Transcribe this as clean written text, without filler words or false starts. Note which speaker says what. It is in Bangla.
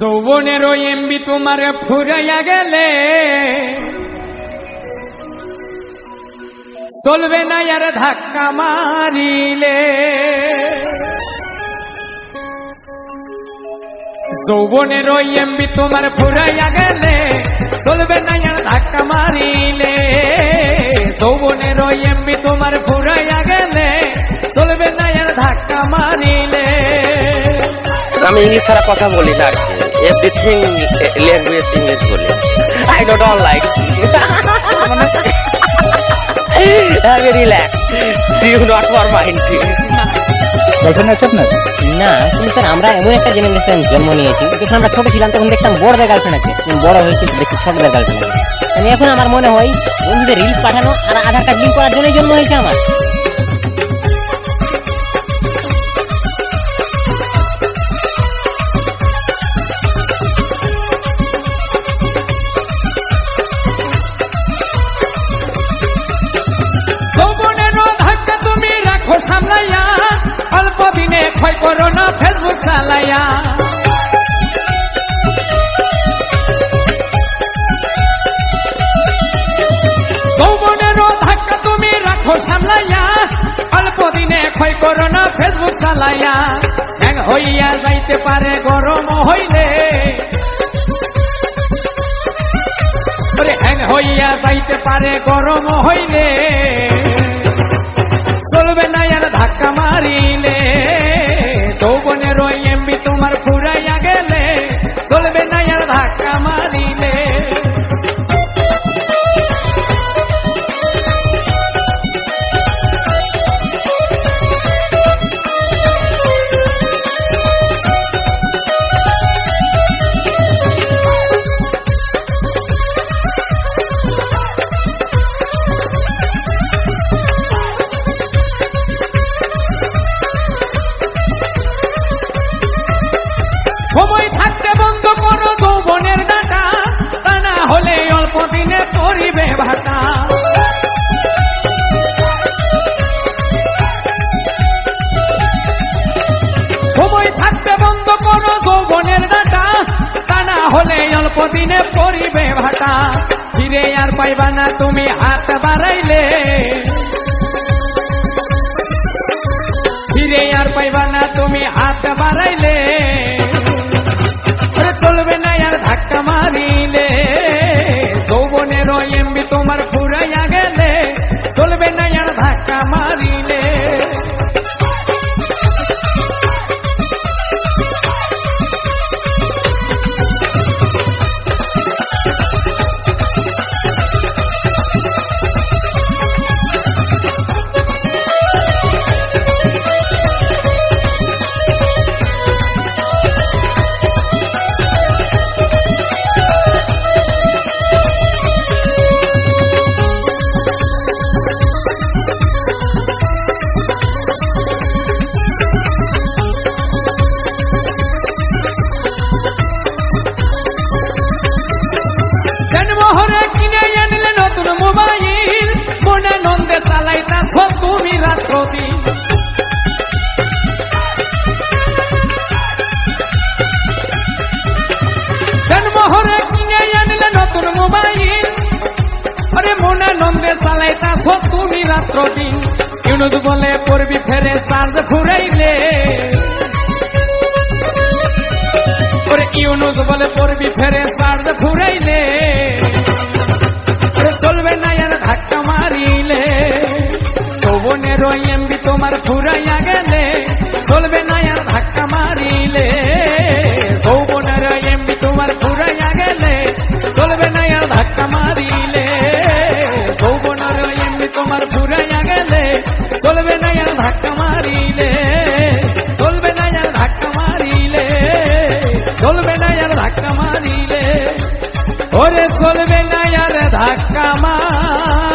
Speaker 1: যৌবনের ওই এমবি তোমার ফুরাইয়া গেলে চলবে না আর ধাক্কা মারিলে। যৌবনের ওই এমবি তোমার ফুরাইয়া গেলে চলবে না আর ধাক্কা মারিলে। যৌবনের ওই এমবি তোমার ফুরাইয়া গেলে চলবে না আর ধাক্কা মারিলে।
Speaker 2: আমি ইংলিশ ছাড়া কথা বলি না আর কি, এভরিথিং ল্যাঙ্গুয়েজ ইংলিশ বলি। আই ডোন্ট লাইক আমি relax, you not for mind.
Speaker 3: Girlfriend আছে আপনার?
Speaker 4: না কিন্তু স্যার আমরা এমন একটা জেনারেশন জন্ম নিয়েছি, যখন আমরা ছোট ছিলাম তখন দেখতাম বড়দের গার্লফ্রেন্ড আছে, বড় হয়েছে দেখি ছোটদের গার্লফ্রেন্ড আছে। মানে এখন আমার মনে হয় বন্ধুদের রিলস পাঠানো আর আধার কার্ড লিঙ্ক করার জন্যই জন্ম হয়েছে আমার।
Speaker 1: সামলাইয়া অল্প দিনে ক্ষয় করো না ফেসবুক চালাইয়া। যৌবনেরও ধাক্কা তুমি রাখো সামলাইয়া, অল্প দিনে ক্ষয় করো না ফেসবুক চালাইয়া। হ্যাং হইয়া যাইতে পারে গরম হইলে, হ্যাং হইয়া যাইতে পারে গরম হইলে। চলবে না আর ধাক্কা মারিলে। যৌবনের ওই এমবি তোমার ফুরাইয়া গেলে চলবে না আর ধাক্কা মারিলে। সময় থাকতে বন্ধ করো যৌবনের ডাটা, তা না হলে অল্প দিনে পরিবে ভাটা। সময় থাকতে বন্ধ করো যৌবনের ডাটা, তা না হলে অল্প দিনে পরিবে ভাটা। ফিরে আর পাইবা না তুমি হাত বাড়াইলে, ফিরে আর পাইবা না তুমি হাত বাড়াইলে। চলবে না আর ধাক্কা মারিলে। যৌবনের ওই এমবি তোমার ফুরাইয়া গেলে চলবে না আর ধাক্কা মারিলে। মোহরে কিনে আনলে নতুন মোবাইল, মনে নন্দে চালাইতাছ তুমি রাত্রি। মোহরে কিনে আনলে নতুন মোবাইল, আরে মনে নন্দে চালাইতাছ তুমি রাত্রি। ইউনুস বলে পড়বি ফেরে চার্জ ঘুরাইলে, ইউনুস বলে পড়বি ফেরে চার্জ ঘুরাইলে। চলবে না আর ধাক্কা মারিলে। যৌবনের ওই এমবি তোমার ফুরাইয়া গেলে চলবে না আর ধাক্কা মারিলে। যৌবনের ওই এমবি তোমার ফুরাইয়া গেলে চলবে না আর ধাক্কা মারিলে। যৌবনের ওই এমবি তোমার ফুরাইয়া গেলে চলবে না আর ধাক্কা মারিলে। চলবে না আর ধাক্কা মারিলে। চলবে না আর ধাক্কা মারিলে। ওরে চলবে না আর ধাক্কা মারিলে।